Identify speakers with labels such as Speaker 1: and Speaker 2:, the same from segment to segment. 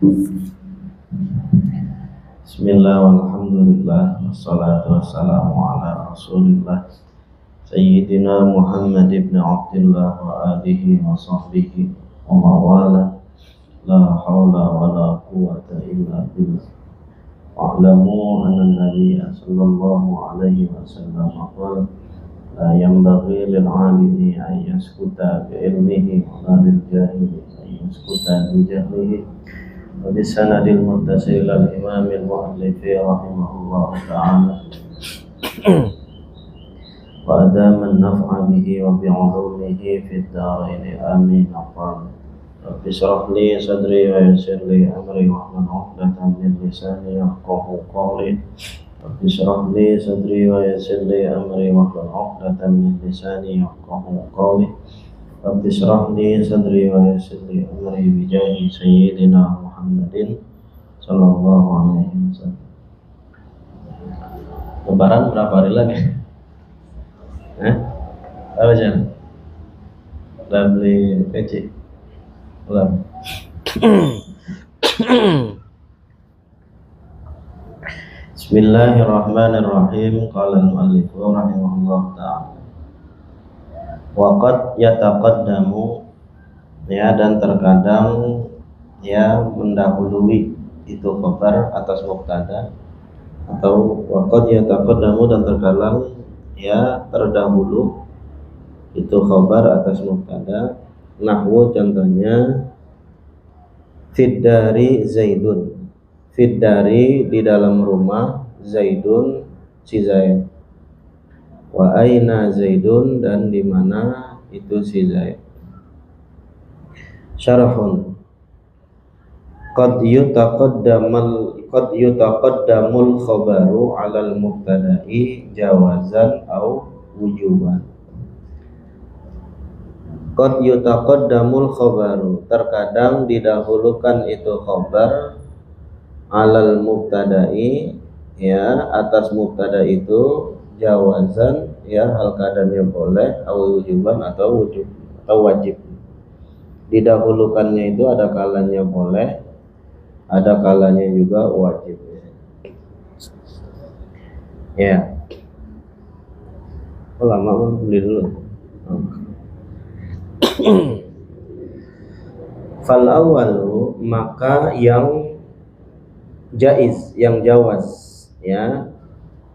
Speaker 1: Bismillah walhamdulillah wassalatu wassalamu ala rasulillah Sayyidina Muhammad ibn Abdullah wa alihi wa sahbihi wa mawala la hawla wa la quwwata illa billah wa'lamu anna nabiyya sallallahu alaihi wasallam qala la yanbaghi lil 'alimi an yaskuta bi ilmihi wa la lil jahili an yaskuta bi jahlihi وبسند المتصل إلى الإمام المؤلف رحمه الله تعالى وأدام النفع به وبعلومه في الدارين آمين. رب اشرح لي صدري ويسر لي أمري واحلل عقدة من لساني يفقهوا قولي رب اشرح لي صدري ويسر لي أمري واحلل عقدة من لساني يفقهوا قولي رب اشرح لي صدري ويسر لي أمري بجاه سيدنا Muhammadin sallallahu alaihi wasallam. Lebaran berapa hari lagi? Apa aja? Udah beli peci? Belum. Bismillahirrahmanirrahim. Qala al-muallif rahimahullah ta'ala. Waqad yataqaddamu, ya, dan terkadang ya mendahului itu khabar atas mubtada, atau waqad yataqaddamu dan terkadang ya terdahulu itu khabar atas mubtada. Nahwu contohnya fiddari zaidun, fiddari di dalam rumah, zaidun si Zaid, wa aina zaidun dan di mana itu si Zaid. Syarahun qad yutaqaddamul khabaru 'alal mubtada'i jawazan au wujuban. Qad yutaqaddamul khabaru, terkadang didahulukan itu khabar 'alal mubtada'i, ya, atas mubtada itu, jawazan, ya, hal keadaannya boleh, au wujuban atau wajib. Didahulukannya itu ada kalanya boleh, ada kalanya juga wajib. Ya. Oh, lama beli dulu. Fal awalu, maka yang jaiz, yang jawaz, ya,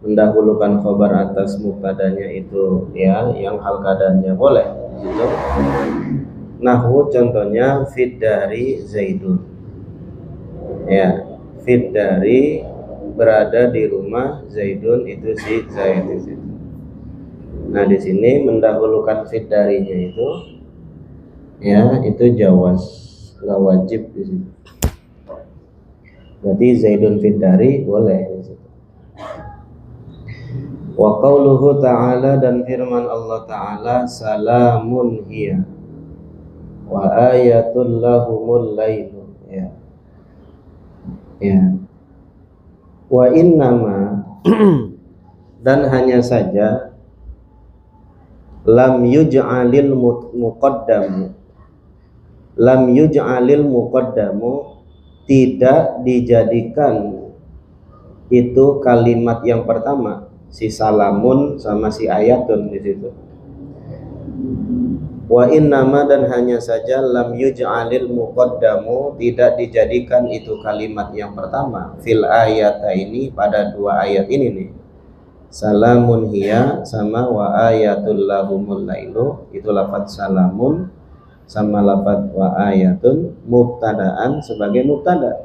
Speaker 1: mendahulukan khabar atas mubtadanya itu, ya, yang hal keadaannya boleh gitu. Nahwu contohnya fiddari zaidun, ya, fiddari berada di rumah, zaidun itu si Zaid di situ. Nah, di sini mendahulukan fiddarinya itu, ya, itu jawaz, nggak wajib di situ. Berarti zaidun fiddari boleh di situ. Wa qauluhu ta'ala, dan firman Allah Ta'ala, salamun hiya wa ayatul lahumul lailu, ya, ya. Wa innama dan hanya saja lam yuj'alil muqaddamu, lam yuj'alil muqaddamu, tidak dijadikan itu kalimat yang pertama, si salamun sama si ayatun di situ. Wa innama, dan hanya saja lam yuj'alil muqaddamu, tidak dijadikan itu kalimat yang pertama, fil ayata ini, pada dua ayat ini nih, salamun hiya sama wa ayatul lahumul lailu, itu lafaz salamun sama lafaz wa ayatun mubtadaan sebagai mubtada.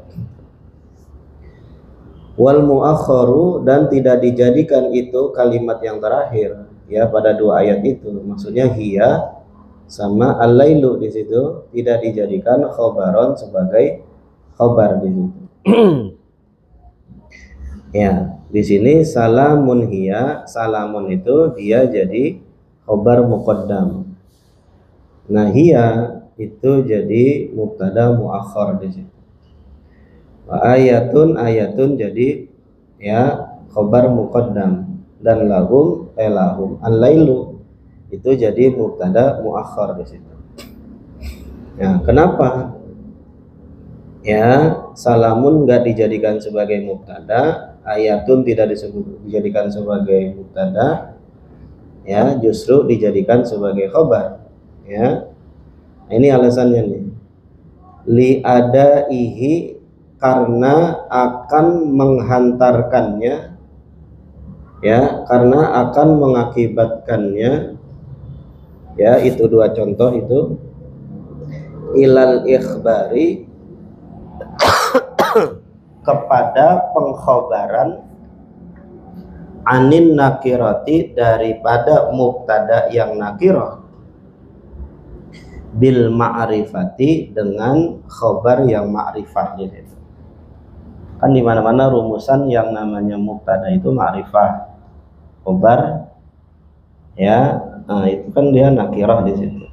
Speaker 1: Wal muakharu, dan tidak dijadikan itu kalimat yang terakhir, ya, pada dua ayat itu, maksudnya hiya sama al-lailu di situ, tidak dijadikan khobaron sebagai khobar di situ. Ya, di sini salamun hiya, salamun itu dia jadi khobar muqaddam. Nah, hiya itu jadi mubtada muakhar di situ. Wa ayatun, ayatun jadi, ya, khobar muqaddam, dan lahum al-lailu itu jadi mubtada muakhar di situ. Ya, kenapa? Ya, salamun nggak dijadikan sebagai mubtada, ayatun tidak dijadikan sebagai mubtada, ya justru dijadikan sebagai khobar. Ya, ini alasannya nih. Li ada ihi, karena akan menghantarkannya, ya karena akan mengakibatkannya, ya itu dua contoh itu, ilal ikhbari, kepada pengkhobaran, anin nakirati, daripada mubtada yang nakirah, bil ma'rifati, dengan khobar yang ma'rifah. Gitu. Kan di mana-mana rumusan yang namanya mubtada itu ma'rifah, khobar, ya, nah itu kan dia nakirah di situ.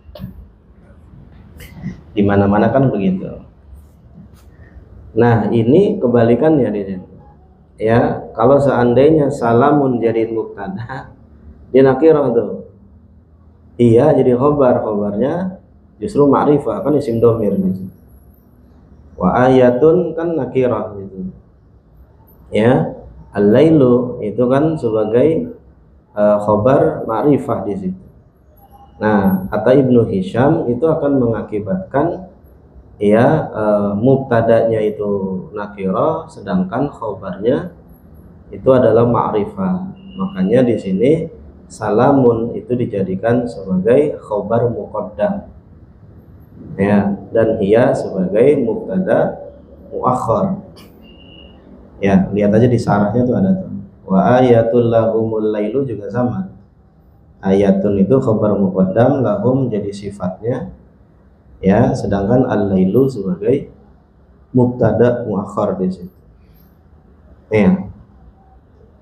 Speaker 1: Di mana-mana kan begitu. Nah, ini kebalikannya di situ. Ya, kalau seandainya salamun jadi mubtada, dia nakirah tuh. Iya, jadi khobar, khobarnya justru ma'rifah, kan isim domir gitu. Wa ayatun kan nakirah gitu. Ya, al-lailu itu kan sebagai khobar ma'rifah di situ. Nah, kata Ibnu Hisham itu akan mengakibatkan ya mubtadanya itu nakirah, sedangkan khobarnya itu adalah ma'rifah. Makanya di sini salamun itu dijadikan sebagai khobar muqaddam, ya, dan ia sebagai mubtada muakhar. Ya, lihat aja di sarahnya tuh ada tuh. Wa ayatul lahumul lailu juga sama. Ayatun itu khobar muqaddam, lahum jadi sifatnya, ya, sedangkan al-lailu sebagai mubtada muakhar di situ. Ya.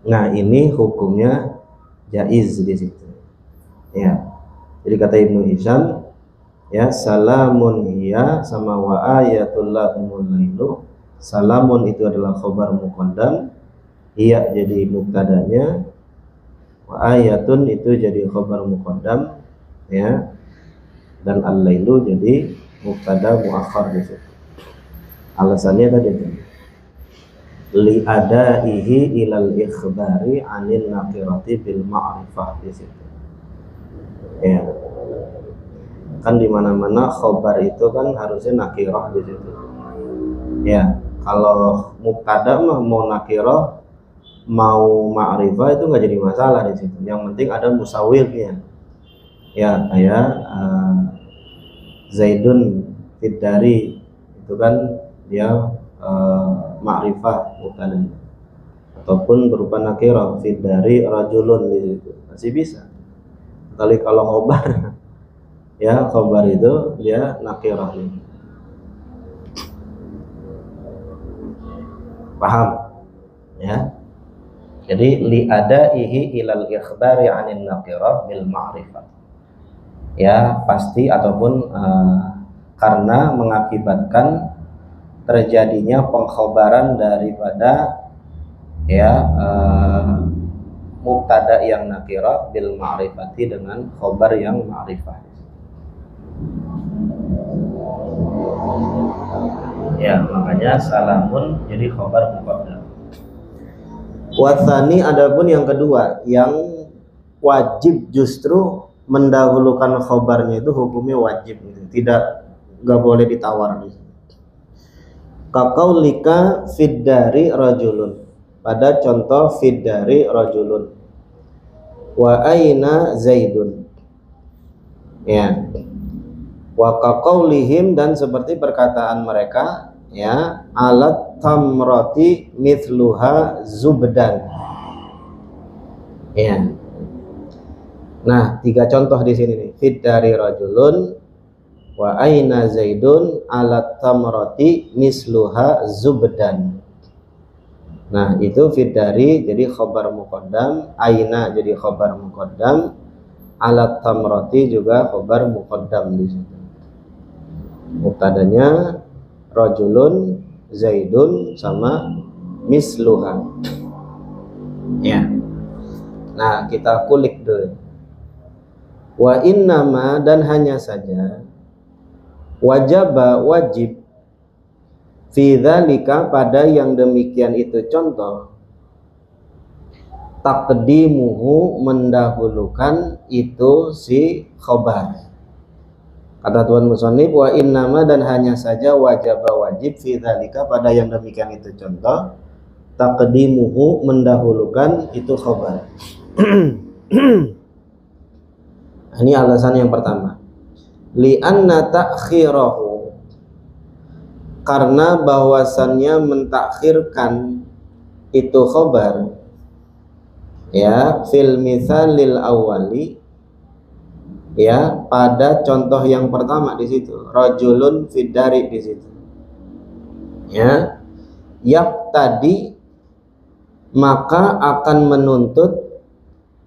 Speaker 1: Nah, ini hukumnya jaiz di situ. Ya. Jadi kata Ibnu Hisham, ya salamun hiya sama wa ayatul lahumul lailu. Salamun itu adalah khobar muqaddam, hiya jadi mubtadanya, wa ayatun itu jadi khobar muqaddam, ya, dan al-lailu jadi mubtada muakhar di situ. Alasannya tadi itu li adaihi ilal ikhbari anil nakirati bil ma'rifah di situ. Ya. Kan di mana-mana khobar itu kan harusnya nakirah di situ. Ya, kalau mubtada mah mau nakirah mau ma'rifah itu nggak jadi masalah di situ. Yang penting ada musawwirnya. Ya, kayak Zaidun Fiddari itu kan dia ma'rifah mubtadanya, ataupun berupa nakirah Fiddari rajulun di situ masih bisa. Kali kalau khobar ya khobar itu dia nakirah nih. Paham? Ya. Jadi li adaihi ilal ikhbari 'anil nakirah bil ma'rifah. Ya, pasti ataupun karena mengakibatkan terjadinya pengkhobaran daripada ya mubtada yang nakirah bil ma'rifati dengan khobar yang ma'rifah. Ya, makanya salamun jadi khobar muqaddam. Watsani, adapun yang kedua, yang wajib justru mendahulukan khobarnya itu hukumnya wajib gitu. Nggak boleh ditawar gitu. Kaqaulika fiddari rajulun, pada contoh fiddari rajulun, wa aina zaidun, ya, wa kaqaulihim, dan seperti perkataan mereka, ya, alat tamrati mithluha zubdan, ya. Nah, tiga contoh di sini nih, fiddari rajulun, wa aina zaidun, alat tamrati misluha zubdan. Nah, itu fiddari jadi khobar muqaddam, aina jadi khobar muqaddam, alat tamrati juga khobar muqaddam di situ. Mubtadanya rajulun, zaidun sama misluha. Ya. Nah, kita kulik dulu. Wa innama, dan hanya saja, wajib
Speaker 2: Fi dzalika, pada yang demikian itu contoh, taqdimuhu, mendahulukan itu si khobar. Kata Tuan Musonib, wa innama, dan hanya saja, wajib fi dzalika, pada yang demikian itu contoh, taqdimuhu, mendahulukan itu khobar. Ini alasan yang pertama. Li'anna ta'khirahu, karena bahwasannya mentakhirkan itu khobar, ya, fil mitsalil awwali, ya, pada contoh yang pertama di situ, rajulun fiddari di situ, ya, yak tadi, maka akan menuntut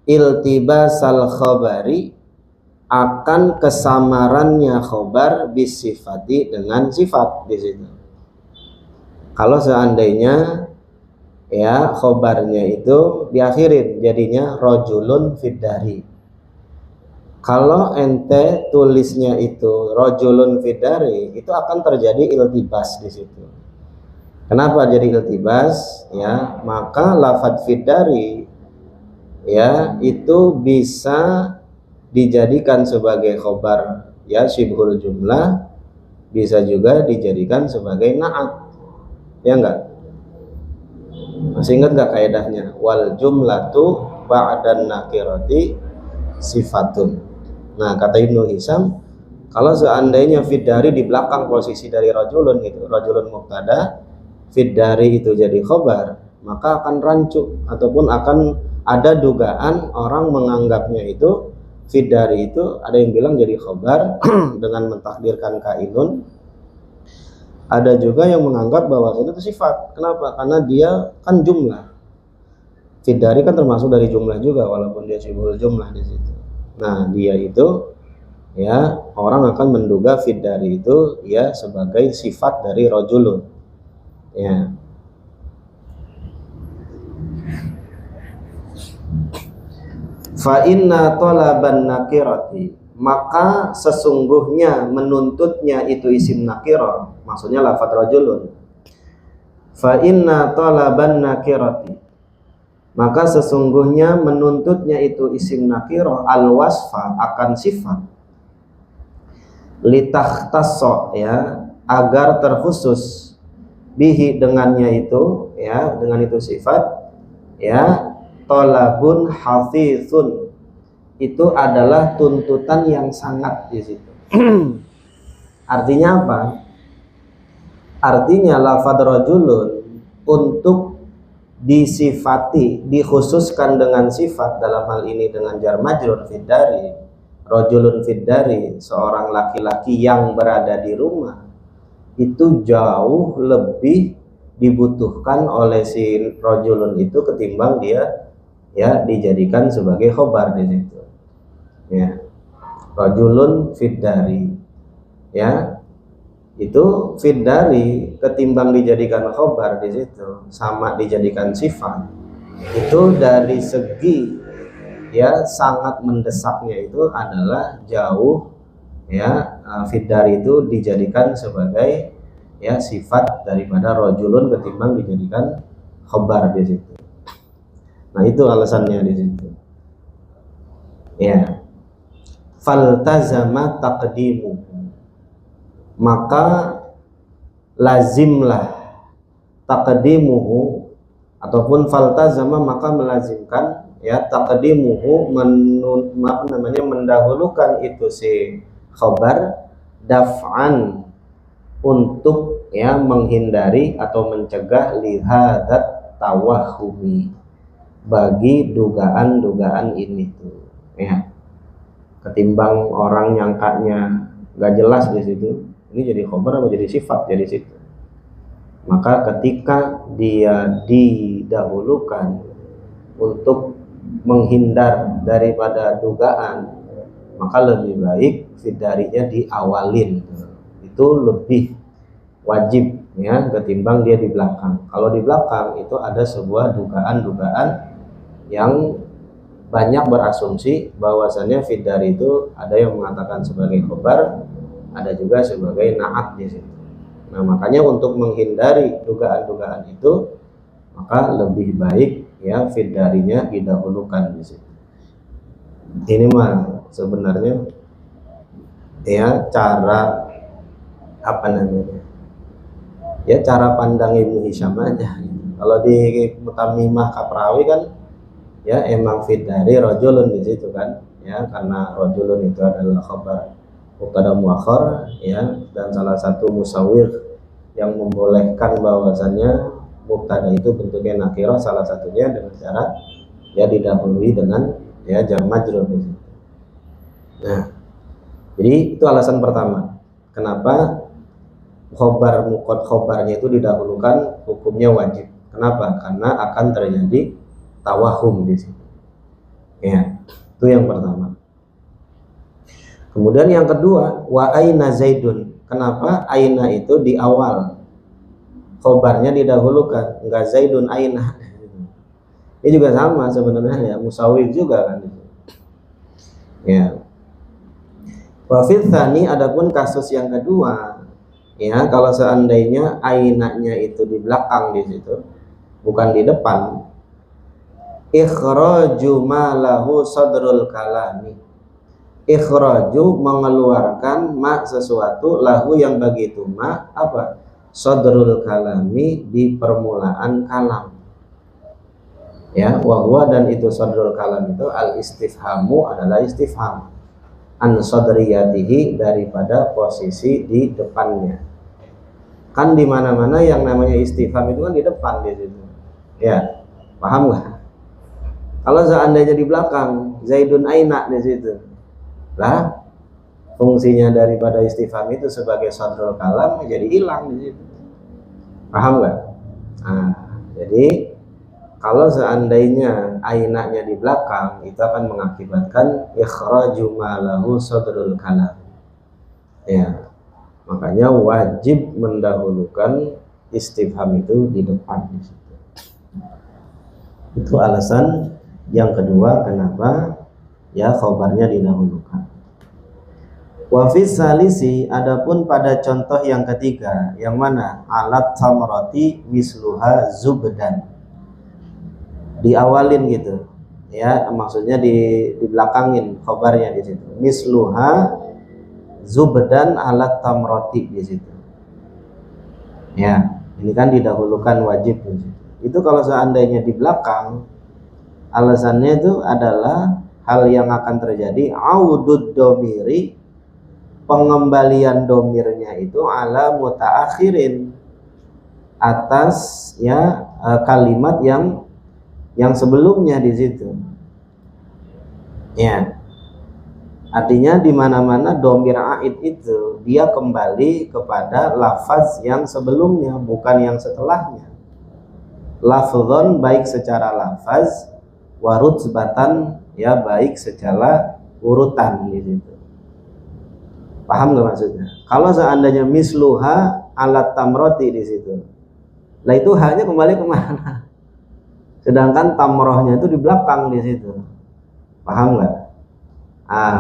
Speaker 2: iltibasal khabari, akan kesamarannya khobar bisifati, dengan sifat di situ. Kalau seandainya ya khobarnya itu diakhirin, jadinya rajulun fiddari. Kalau ente tulisnya itu rajulun fiddari, itu akan terjadi iltibas di situ. Kenapa jadi iltibas? Ya, maka lafadz fiddari ya itu bisa dijadikan sebagai khobar ya syibhul jumlah, bisa juga dijadikan sebagai na'at, ya enggak? Masih ingat enggak kaidahnya? Wal jumlatu ba'dan nakirati sifatun. Nah, kata Ibnu Hisam, kalau seandainya fiddari di belakang posisi dari rajulun, itu rajulun mubtada, fiddari itu jadi khobar, maka akan rancu, ataupun akan ada dugaan orang menganggapnya itu fiddari itu ada yang bilang jadi khobar dengan mentakdirkan kainun. Ada juga yang menganggap bahwa itu sifat. Kenapa? Karena dia kan jumlah. Fiddari kan termasuk dari jumlah juga, walaupun dia syibhul jumlah di situ. Nah, dia itu ya orang akan menduga fiddari itu ya sebagai sifat dari rajulun. Ya. Fa inna talaban nakirati, maka sesungguhnya menuntutnya itu isim nakirah, maksudnya lafadz rajulun. Fa inna talaban nakirati, maka sesungguhnya menuntutnya itu isim nakirah al wasfa, akan sifat, litakhtasso, ya, agar terkhusus, bihi, dengannya itu, ya, dengan itu sifat, ya, tolabun hafizun, itu adalah tuntutan yang sangat di situ. Artinya apa? Artinya lafadz rajulun untuk disifati, dikhususkan dengan sifat, dalam hal ini dengan jar majrur fiddari, rajulun fiddari, seorang laki-laki yang berada di rumah, itu jauh lebih dibutuhkan oleh si rajulun itu ketimbang dia ya dijadikan sebagai khobar di situ. Ya, rajulun fiddari, ya, itu fiddari ketimbang dijadikan khobar di situ sama dijadikan sifat, itu dari segi ya sangat mendesaknya itu adalah jauh ya fiddari itu dijadikan sebagai ya sifat daripada rajulun ketimbang dijadikan khobar di situ. Nah, itu alasannya di situ. Ya. Faltazama taqdimu, maka lazimlah taqdimuhu, ataupun faltazama, maka melazimkan ya taqdimuhu, mendahulukan itu si khabar, daf'an, untuk ya menghindari atau mencegah lihadat tawahumi, bagi dugaan-dugaan ini tuh, ya, ketimbang orang nyangkanya nggak jelas di situ, ini jadi khobar atau jadi sifat jadi situ. Maka ketika dia didahulukan untuk menghindar daripada dugaan, maka lebih baik fiddarinya diawalin, itu lebih wajib ya ketimbang dia di belakang. Kalau di belakang itu ada sebuah dugaan-dugaan yang banyak berasumsi bahwasannya fiddari itu ada yang mengatakan sebagai khobar, ada juga sebagai na'at di situ. Nah, makanya untuk menghindari dugaan-dugaan itu, maka lebih baik ya fiddarinya didahulukan di situ. Ini mah sebenarnya ya cara apa namanya? Ya cara pandang Ibnu Hisham aja. Kalau di Mutamimah Kaprawi kan ya emang fiddari rajulun di situ kan, ya karena rajulun itu adalah khabar mubtada muakhar ya, dan salah satu musawwir yang membolehkan bahwasannya mubtada itu bentuknya nakirah salah satunya dengan cara ya didahului dengan ya jar majrur di situ. Nah, jadi itu alasan pertama kenapa khobar mukot khobarnya itu didahulukan, hukumnya wajib. Kenapa? Karena akan terjadi tawahum di situ. Ya, itu yang pertama. Kemudian yang kedua, wa aina Zaidun. Kenapa aina itu di awal? Khobarnya didahulukan, enggak Zaidun aina. Ini juga sama sebenarnya ya, musawwir juga kan. Ya. Wa fil tsani, adapun kasus yang kedua, ya kalau seandainya ainanya itu di belakang di situ, bukan di depan, ikhraju ma lahu sadrul kalami. Ikhraju mengeluarkan ma sesuatu lahu yang bagi itu ma apa? Sadrul kalami di permulaan kalam. Ya, wahwa dan itu sadrul kalam itu al istifhamu adalah istifham an sadriyatihi daripada posisi di depannya. Kan di mana-mana yang namanya istifham itu kan di depan di situ. Ya, paham nggak? Kalau seandainya di belakang, Zaidun aina di situ, lah fungsinya daripada istifham itu sebagai sadrul kalam jadi hilang di situ. Paham nggak? Nah, jadi kalau seandainya ainanya di belakang, itu akan mengakibatkan ikhraju ma lahu sadrul kalam. Ya. Makanya wajib mendahulukan istifham itu di depan di situ. Itu alasan yang kedua kenapa ya khobarnya didahulukan. Wa fis salisi, adapun pada contoh yang ketiga, yang mana alat samrati misluha zubdan. Diawalin gitu. Ya, maksudnya di belakangin khobarnya di situ. Misluha zubdan alat tamroti di situ. Ya, ini kan didahulukan wajib di situ. Itu kalau seandainya di belakang, alasannya itu adalah hal yang akan terjadi audud domiri, pengembalian domirnya itu ala mutaakhirin, atas ya kalimat yang sebelumnya di situ. Ya. Artinya di mana-mana domir aid itu dia kembali kepada lafaz yang sebelumnya, bukan yang setelahnya. Lafzon baik secara lafaz, warutsbatan ya baik secara urutan di situ. Paham nggak maksudnya? Kalau seandainya misluha alat tamroti di situ, lah itu hanya kembali kemana? Sedangkan tamrohnya itu di belakang di situ. Paham nggak?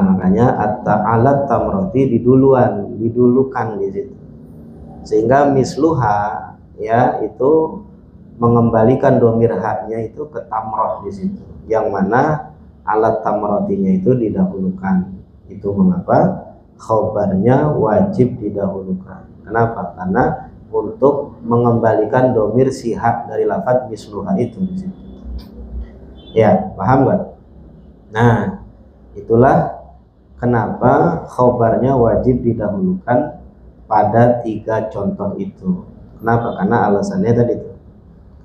Speaker 2: Makanya alat tamroti didulukan di situ. Sehingga misluha ya itu mengembalikan domir haknya itu ke tamroh di situ. Yang mana alat tamrotinya itu didahulukan. Itu mengapa khobarnya wajib didahulukan. Kenapa? Karena untuk mengembalikan domir sihak dari lafaz misluha itu di situ. Ya, paham nggak? Nah, itulah kenapa khobarnya wajib didahulukan pada 3 contoh itu. Kenapa? Karena alasannya tadi itu.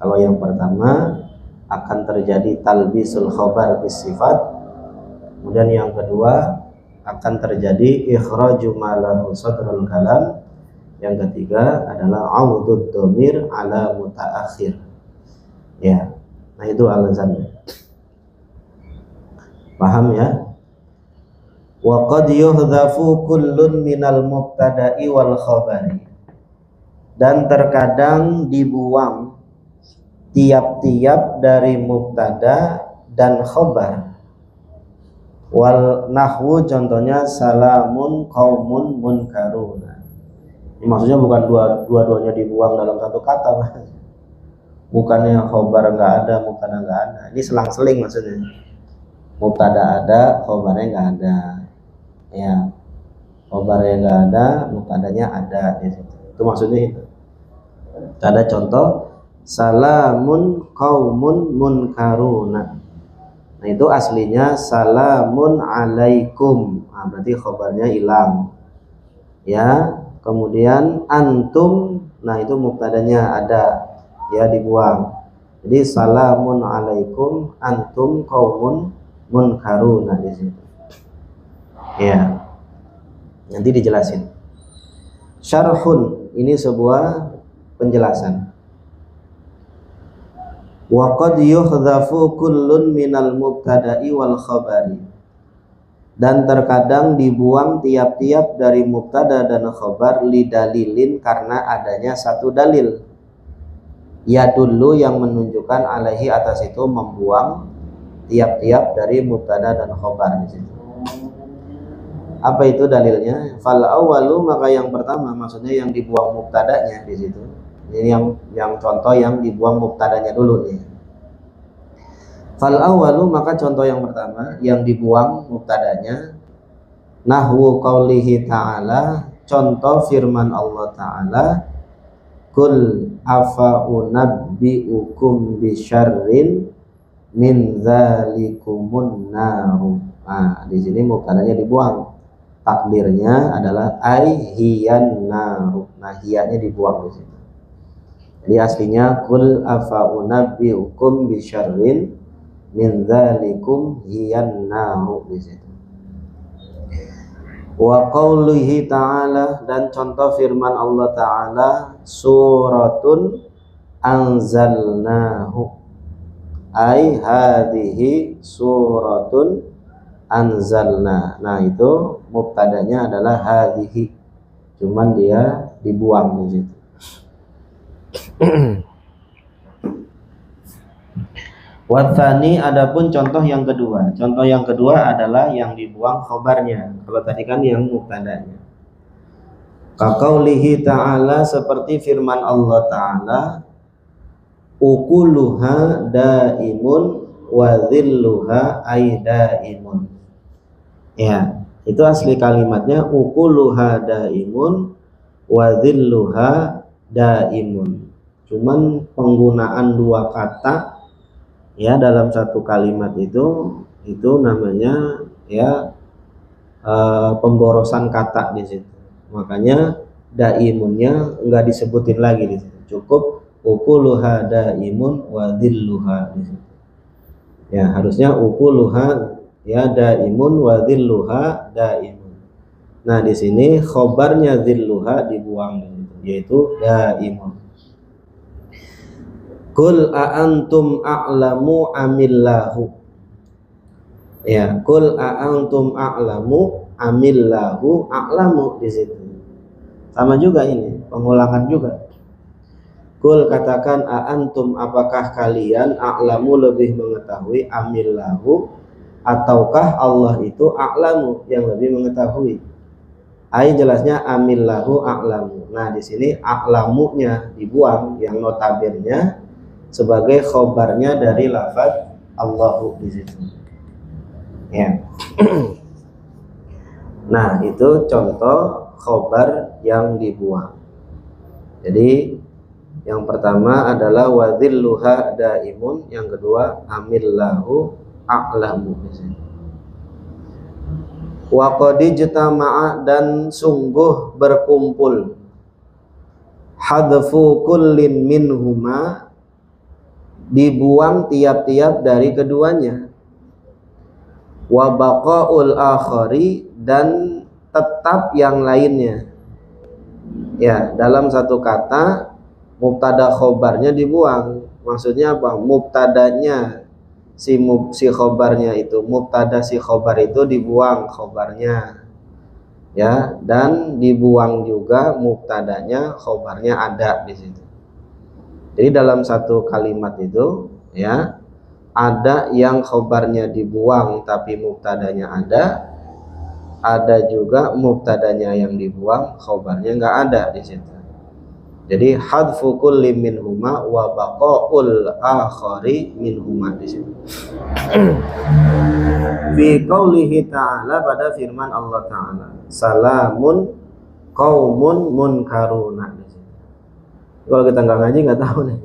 Speaker 2: Kalau yang pertama akan terjadi talbisul khobar bis sifat. Kemudian yang kedua akan terjadi ikhraju ma lahu sadrul kalam. Yang ketiga adalah audud domir ala mutaakhir. Ya. Nah, itu alasannya. Paham ya? Wa qad yuhdhafu kullun minal mubtada'i wal khabari. Dan terkadang dibuang tiap-tiap dari mubtada dan khabar. Wal nahwu contohnya salamun qaumun munkaruna. Maksudnya bukan dua-duanya dibuang dalam satu kata, bukannya khobar nggak ada, mubtada nggak ada. Ini selang-seling maksudnya. Mubtada ada, khobarnya nggak ada. Ya, khobarnya nggak ada, mubtadanya ada di situ. Itu maksudnya itu. Ada contoh, salamun qaumun munkaruna. Nah itu aslinya salamun alaikum. Nah, berarti khobarnya hilang. Ya, kemudian antum, nah itu mubtadanya ada, ya dibuang. Jadi salamun alaikum antum qaumun munkaruna di situ. Ya. Nanti dijelasin. Syarhun, ini sebuah penjelasan. Wa qad yuhdhafu kullun minal mubtada'i wal khabari. Dan terkadang dibuang tiap-tiap dari mubtada dan khabar lidalilin karena adanya satu dalil. Ya dulu yang menunjukkan alaihi atas itu membuang tiap-tiap dari mubtada dan khabar di situ. Apa itu dalilnya? Fal awwalu, maka yang pertama maksudnya yang dibuang mubtadanya di situ. Ini yang contoh yang dibuang mubtadanya dulu nih. Fal awwalu, maka contoh yang pertama yang dibuang mubtadanya nahwu qaulihi ta'ala, contoh firman Allah Ta'ala, kul afa unabbiukum bisyarrin min dzalikumun naru. Nah, di sini mubtadanya dibuang. Takdirnya adalah hiyan naru. Nah, hiyanya dibuang di situ. Jadi aslinya kul afa unabbiukum bisyarrin min dzalikum hiyan naru di situ. Wa qaulihi ta'ala, dan contoh firman Allah Ta'ala, suratun anzalnahu, ai hadhihi suratun anzalna. Nah itu mubtadanya adalah hadhihi, cuman dia dibuang di situ. Watsani, adapun contoh yang kedua. Contoh yang kedua adalah yang dibuang khobarnya. Kalau tadi kan yang mubtadanya. Kaqaulihi ta'ala, seperti firman Allah Ta'ala, ukuluha daimun wa dhilluha aidaimun. Ya, itu asli kalimatnya ukuluha daimun wa dhilluha daimun. Cuman penggunaan dua kata ya dalam satu kalimat itu namanya ya pemborosan kata di situ. Makanya daimunnya enggak disebutin lagi di situ. Cukup ukuluha daimun wa dhilluha di situ. Ya, harusnya ukuluha ya daimun wa dhilluha daimun. Nah, di sini khobarnya dhilluha dibuang di situ, yaitu daimun. Kul a'antum a'lamu amillahu. Ya, kul a'antum a'lamu amillahu, a'lamu di situ. Sama juga ini, pengulangan juga. Kul, katakan, a'antum, apakah kalian, a'lamu, lebih mengetahui, amillahu, ataukah Allah itu a'lamu, yang lebih mengetahui. Ai jelasnya amillahu a'lamu. Nah, di sini a'lamunya dibuang, yang notabennya sebagai khobarnya dari lafaz Allahu di situ. Ya. Nah, itu contoh khobar yang dibuang. Jadi yang pertama adalah wadhilluha daimun, yang kedua amillahu a'lamu. Wa qad ijtama'a, dan sungguh berkumpul, hadfu kullin minhuma, dibuang tiap-tiap dari keduanya, wa baqaul akhari, dan tetap yang lainnya. Ya, dalam satu kata mubtada khobarnya dibuang. Maksudnya apa? Mubtadanya si khobarnya itu, mubtada si khobar itu dibuang khobarnya. Ya, dan dibuang juga mubtadanya, khobarnya ada di situ. Jadi dalam satu kalimat itu ya ada yang khobarnya dibuang tapi mubtadanya ada juga mubtadanya yang dibuang, khobarnya nggak ada di situ. Jadi hadfu kulli minhuma wa baqaul akhari minhuma di situ. Fi qaulihi ta'ala, pada firman Allah Ta'ala, salamun qaumun munkaruna di situ. Kalau kita nggak ngaji nggak tahu nih.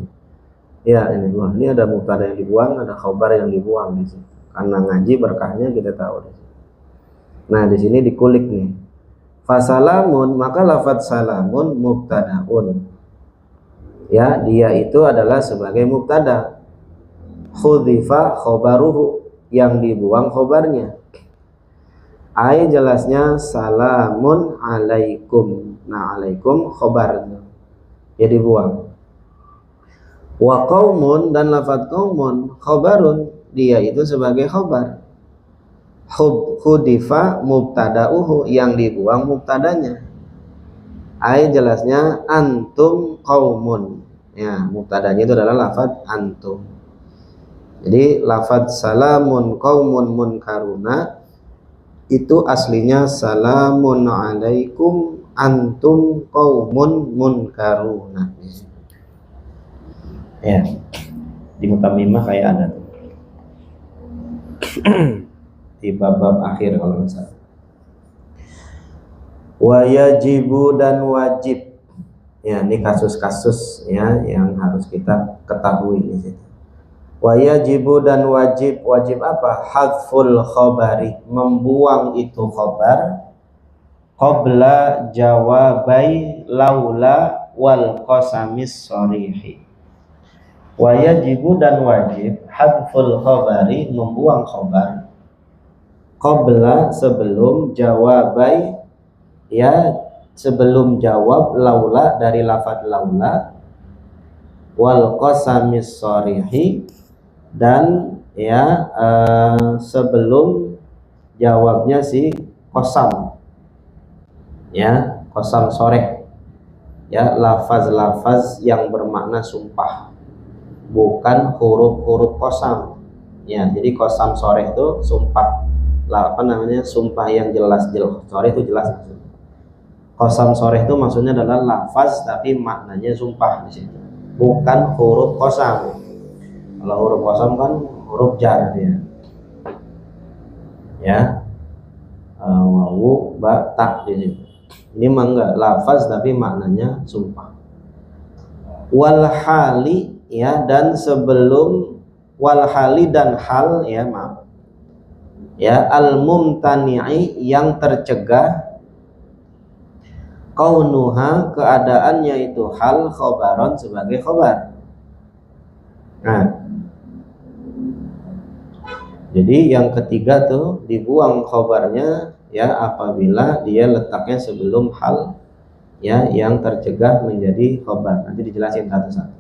Speaker 2: Ya ini wah, ini ada mubtada yang dibuang, ada khobar yang dibuang di situ. Karena ngaji berkahnya kita tahu di situ. Nah, di sini dikulik nih. Fasalamun, maka lafadz salamun mubtadaun. Ya, dia itu adalah sebagai mubtada. Khudzifa khobaruhu, yang dibuang khobarnya. Ai jelasnya salamun alaikum. Nah, alaikum khobarnya. Ya dibuang. Wa qaumun, dan lafadz qaumun khobarun, dia itu sebagai khobar. Khudifa mubtada'uhu, yang dibuang mubtadanya. Ai jelasnya antum qaumun. Ya, mubtadanya itu adalah lafaz antum. Jadi lafaz salamun qaumun munkaruna itu aslinya salamun alaikum antum qaumun munkaruna. Ya. Di mutammimah kayak ada tuh. Di bab-bab akhir kalau nggak salah. Wa yajibu, dan wajib. Ya, ini kasus-kasus ya yang harus kita ketahui di sini. Wa yajibu, dan wajib. Wajib apa? Hadful khabari, membuang itu khabar qabla jawabai laula wal qasamis sharihi. Wa yajibu, dan wajib hadful khabari, membuang khabar qabla, sebelum jawabai, ya sebelum jawab laula, dari lafadz laula, wal qasamis sharihi, dan ya sebelum jawabnya si qasam, ya qasam soreh, ya lafaz-lafaz yang bermakna sumpah, bukan huruf-huruf qasam. Ya, jadi qasam soreh itu sumpah, apa namanya, sumpah yang jelas soreh itu jelas. Qasam soreh itu maksudnya adalah lafaz tapi maknanya sumpah di situ, bukan huruf qasam. Kalau huruf qasam kan huruf jar dia. Ya. Wawu ba ta di situ. Ini mah enggak lafaz tapi maknanya sumpah. Wal hali, ya, dan sebelum wal hali, dan hal, ya maaf. Ya, al mumtani'i, yang tercegah, kaunuha, keadaannya itu hal, khobaron, sebagai khobar. Nah, jadi yang ketiga tuh dibuang khobarnya, ya apabila dia letaknya sebelum hal, ya yang tercegah menjadi khobar. Nanti dijelasin satu-satu.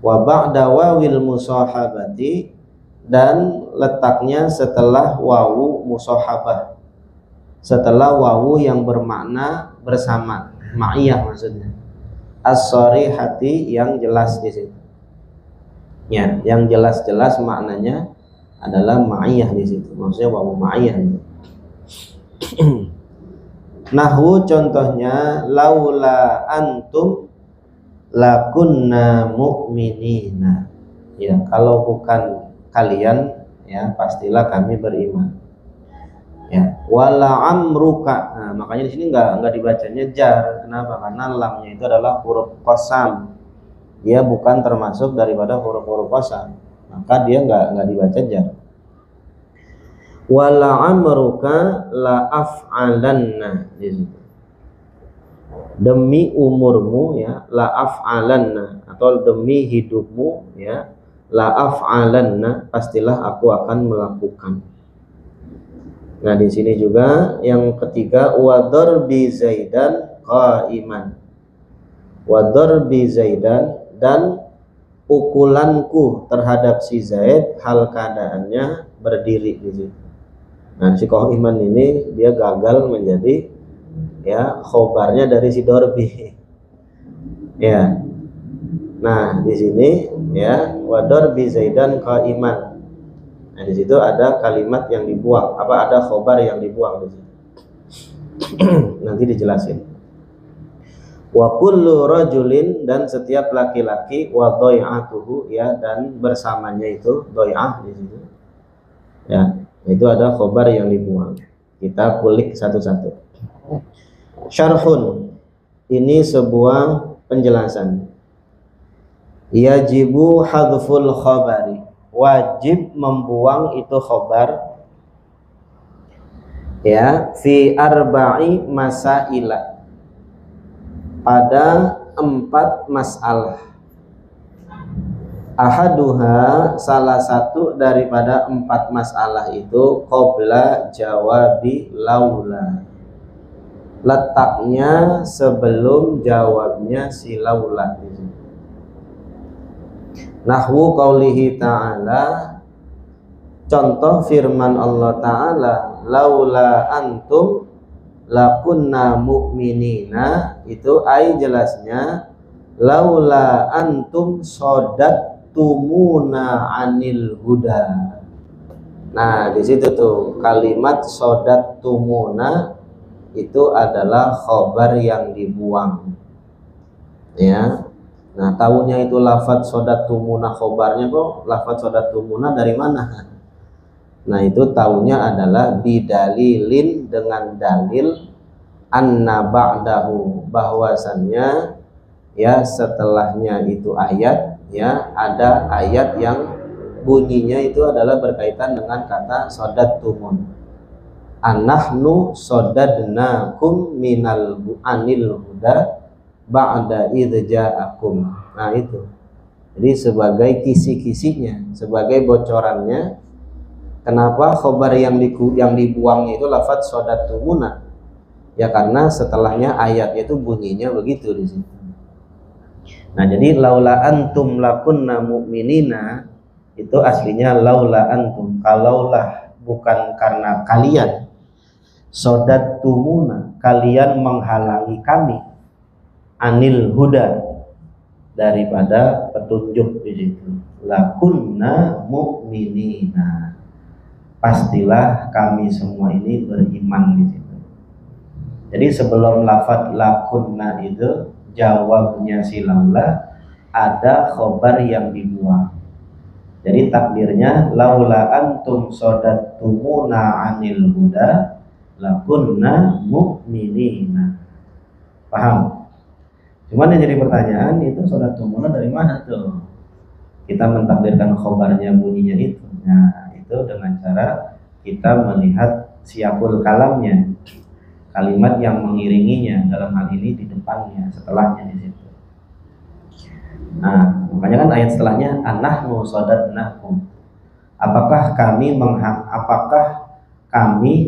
Speaker 2: Wa ba'da wawil musahabati, dan letaknya setelah wawu musahabah, setelah wawu yang bermakna bersama, ma'iyah maksudnya, as-sharihati, yang jelas di situ. Ya, yang jelas-jelas maknanya adalah ma'iyah di situ. Maksudnya wawu ma'iyah. Nahwu, contohnya laula antum lakunna mu'minina. Ya, kalau bukan kalian, ya pastilah kami beriman. Ya, wala amruka. Nah, makanya di sini enggak dibacanya jar. Kenapa? Karena lamnya itu adalah huruf qasam. Dia bukan termasuk daripada huruf-huruf qasam. Maka dia enggak dibaca jar. Wala amruka la af'alanna. Demi umurmu, ya, la af'alanna, atau demi hidupmu, ya, la af'alanna, pastilah aku akan melakukan. Nah, di sini juga yang ketiga, wa darbi zaidan qa'iman. Wa darbi zaidan, dan pukulanku terhadap si Zaid hal keadaannya berdiri di situ. Nah, si qa'iman ini dia gagal menjadi, ya, khobarnya dari si darbi. Ya. Nah, di sini, ya, wa darbi zaidan qa'iman. Nah, di situ ada kalimat yang dibuang, ada khobar yang dibuang di situ. Nanti dijelasin. Wa kullu rajulin, dan setiap laki-laki, wa dhai'atuhu, ya, dan bersamanya itu dhai'ah di situ. Ya, itu ada khobar yang dibuang. Kita kulik satu-satu. Syarhun, ini sebuah penjelasan. Yajibu hadful khabari, wajib membuang itu khobar, ya, fi arba'i masaila, pada 4 masalah. Ahaduha, salah satu daripada 4 masalah itu, qabla jawabi laula, letaknya sebelum jawabnya si laula. Nahwu qaulihi ta'ala, contoh firman Allah Ta'ala, laula antum lakunna mu'minina, itu ai jelasnya laula antum sodattumuna anil huda. Nah, di situ tuh kalimat sodattumuna itu adalah khobar yang dibuang, ya. Nah, tahunya itu lafadz sodattumuna, khobarnya kok lafadz sodattumuna dari mana? Nah, itu tahunya adalah bidalilin, dengan dalil anna ba'dahu, bahwasannya, ya, setelahnya itu ayat, ya, ada ayat yang bunyinya itu adalah berkaitan dengan kata sodattumun. Anahnu sodadnakum minal anil huda ba'da idh ja'akum. Nah, itu. Jadi sebagai kisi-kisinya, sebagai bocorannya, kenapa khobar yang dibuangnya itu lafadz sodattumuna? Ya karena setelahnya ayatnya itu bunyinya begitu di situ. Nah, jadi laula antum lakunna mu'minina itu aslinya laula antum, kalaulah bukan karena kalian, sodattumuna, kalian menghalangi kami, anil huda, daripada petunjuk di situ. Lakunna mu'minina, pastilah kami semua ini beriman di situ. Jadi sebelum lafadz lakunna itu jawabnya si laula, ada khobar yang dibuang. Jadi takdirnya laula antum sodattumuna anil huda lakunna mu'minina. Paham? Cuman yang jadi pertanyaan itu sodattumuna dari mana tuh? Kita mentakdirkan khobarnya bunyinya itu. Nah, itu dengan cara kita melihat siyakul kalamnya, kalimat yang mengiringinya, dalam hal ini di depannya, setelahnya di situ. Nah, makanya kan ayat setelahnya anahnu sodatnakum. Apakah kami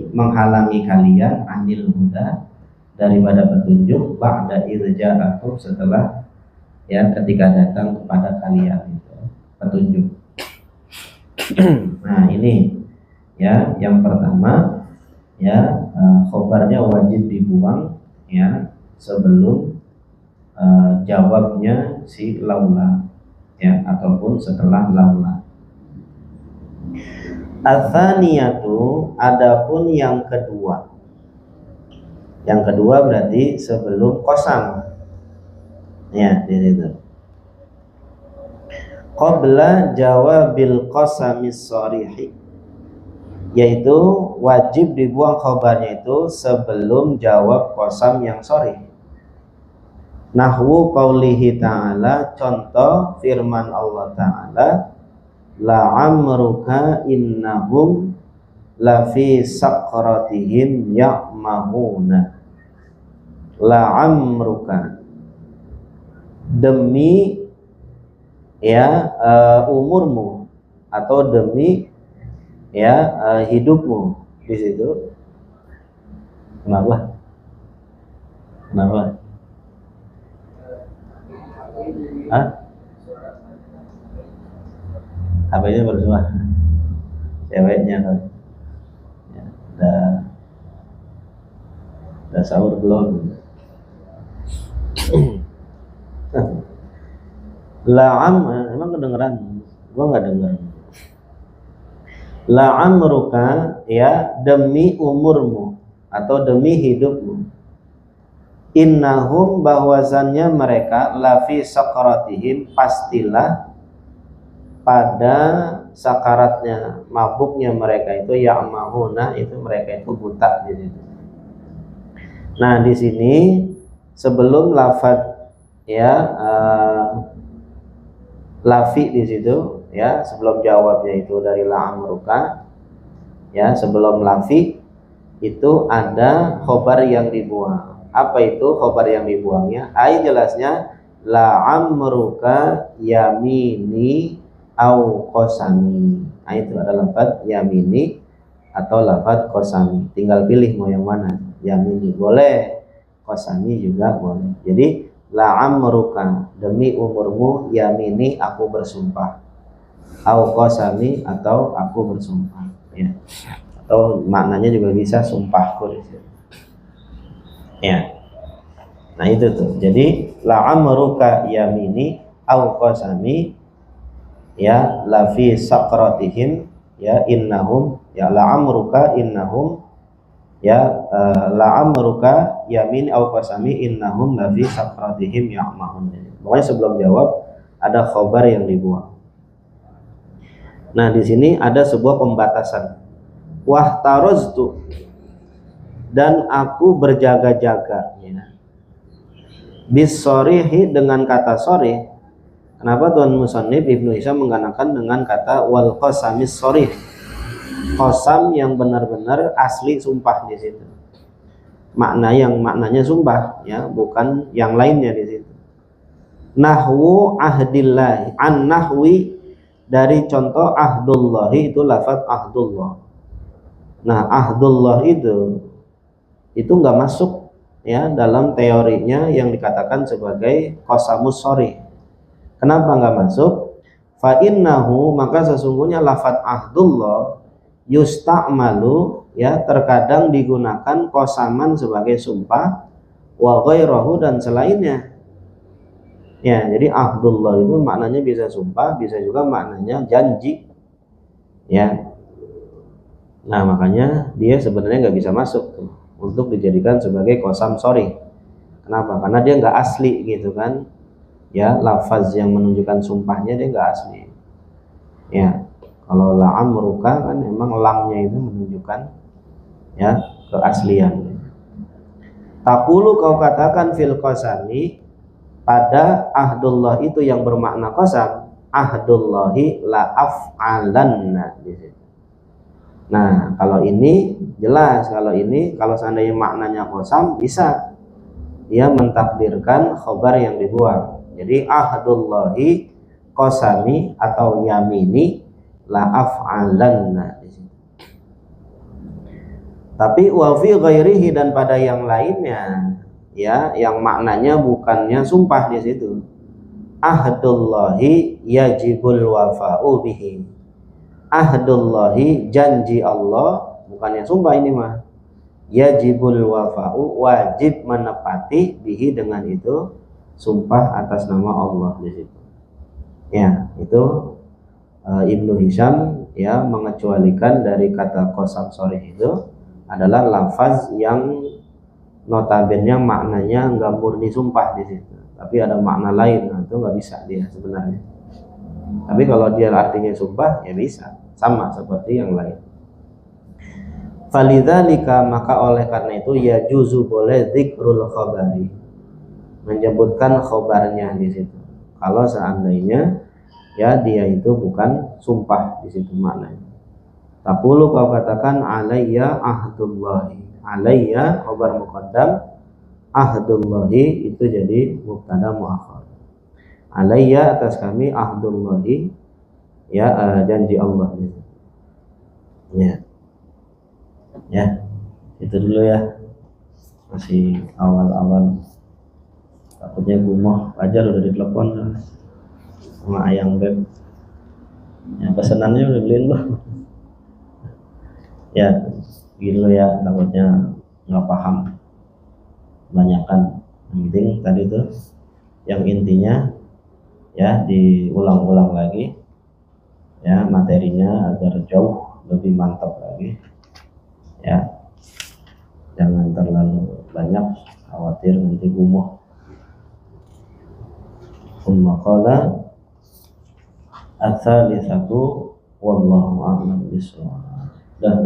Speaker 2: menghalangi kalian anil huda, daripada petunjuk, ba'da idh ja'akum, setelah, ya, ketika datang kepada kalian itu petunjuk. Nah, ini, ya, yang pertama, ya, khobarnya wajib dibuang, ya, sebelum jawabnya si laula, ya, ataupun setelah laula. Atsaniyatu, adapun yang kedua. Yang kedua berarti sebelum qasam, ya, di situ. Qabla jawabil qasamis sharihi, yaitu wajib dibuang khobarnya itu sebelum jawab qasam yang sharih. Nahwu qaulihi ta'ala, contoh firman Allah Ta'ala, la'amruka innahum lafi saqratihim ya'mahuna. La'amruka, demi, ya, umurmu, atau demi, ya, hidupmu di situ. Kenapa? Hah? HP-nya bersuara. Ceweknya kan. Ya, udah sahur belum? Emang kedengeran? Gua nggak denger. La'amruka, ya, demi umurmu atau demi hidupmu. Innahum bahwasannya mereka lafi sakaratihim pastilah pada sakaratnya mabuknya mereka itu ya'mahuna itu mereka itu buta di situ. Nah di sini sebelum lafaz ya lafi di situ ya sebelum jawabnya itu dari la'amruka ya sebelum lafi itu ada khobar yang dibuang. Apa itu khobar yang dibuangnya? Jelasnya la'amruka yamini au qasami. Itu ada lafaz yamini atau lafaz qasami. Tinggal pilih mau yang mana. Yamini boleh, qasami juga boleh. Jadi la'amruka demi umurmu yamini aku bersumpah. Au qasami atau aku bersumpah ya. Atau maknanya juga bisa sumpahku di situ. Ya. Nah itu tuh. Jadi la'amruka yamini au qasami ya lafi sakratihim ya innahum ya la'amruka innahum ya la'amruka yamin au qasami innahum lafi sakratihim ya'mahun. Pokoknya sebelum jawab ada khobar yang dibuang. Nah di sini ada sebuah pembatasan. Wahtaroztu dan aku berjaga-jaga ya. Bisorihi dengan kata sorih. Kenapa Tuan Musannif Ibnu Hisham menggunakan dengan kata wal qasamis sorih, qasam yang benar-benar asli sumpah di situ. Maknanya sumpah ya, bukan yang lainnya di situ. Nahwu ahdillahi an nahwi dari contoh ahdullahi itu lafaz ahdullah. Nah ahdullah itu nggak masuk ya dalam teorinya yang dikatakan sebagai qasamus sorih. Kenapa nggak masuk? Fa innahu maka sesungguhnya lafaz ahdullah yusta'malu ya terkadang digunakan qasaman sebagai sumpah wa ghairahu dan selainnya. Ya, jadi ahdullah itu maknanya bisa sumpah, bisa juga maknanya janji. Ya. Nah, makanya dia sebenarnya nggak bisa masuk tuh untuk dijadikan sebagai qasam sorry. Kenapa? Karena dia nggak asli gitu kan. Ya, lafaz yang menunjukkan sumpahnya dia nggak asli. Ya, kalau la'amruka kan memang lamnya itu menunjukkan ya keaslian. Taqulu kau katakan fil qasami pada ahdullah itu yang bermakna qasam, ahdullahi la af'alanna di situ. Nah, kalau ini jelas, kalau seandainya maknanya qasam bisa dia mentakdirkan khobar yang dibuang. Jadi ahdullahi qasami atau yamini la af'alanna di situ. Tapi wa fi ghairihi dan pada yang lainnya ya yang maknanya bukannya sumpah di situ. Ahdullahi yajibul wafa'u bihi. Ahdullahi janji Allah bukannya sumpah ini mah. Yajibul wafa'u wajib menepati bihi dengan itu sumpah atas nama Allah di situ. Ya, itu Ibnu Hisham ya mengecualikan dari kata qasam sorih itu adalah lafaz yang notabene maknanya enggak murni sumpah di situ, tapi ada makna lain. Nah, itu nggak bisa dia sebenarnya. Tapi kalau dia artinya sumpah ya bisa, sama seperti yang lain. Falidzalika maka oleh karena itu ya juzu boleh dzikrul khabari, menyebutkan khobarnya di situ. Kalau seandainya ya dia itu bukan sumpah di situ maknanya. Taqulu kau katakan alayya ahdullahi. Alayya khobar muqaddam, ahdullahi itu jadi mubtada muakhar. Alayya atas kami ahdullahi ya janji Allah gitu. Ya itu dulu ya, masih awal-awal takutnya gumoh. Wajar udah ditelepon sama ayang beb ya, pesenannya udah beliin loh ya gitu ya, takutnya nggak paham banyakan. Yang penting tadi tuh yang intinya ya diulang-ulang lagi ya materinya agar jauh lebih mantap lagi ya.
Speaker 1: jangan terlalu banyak, khawatir nanti kumuh. Qala ats-tsalitsatu wallahu a'lam bishawab. Dah.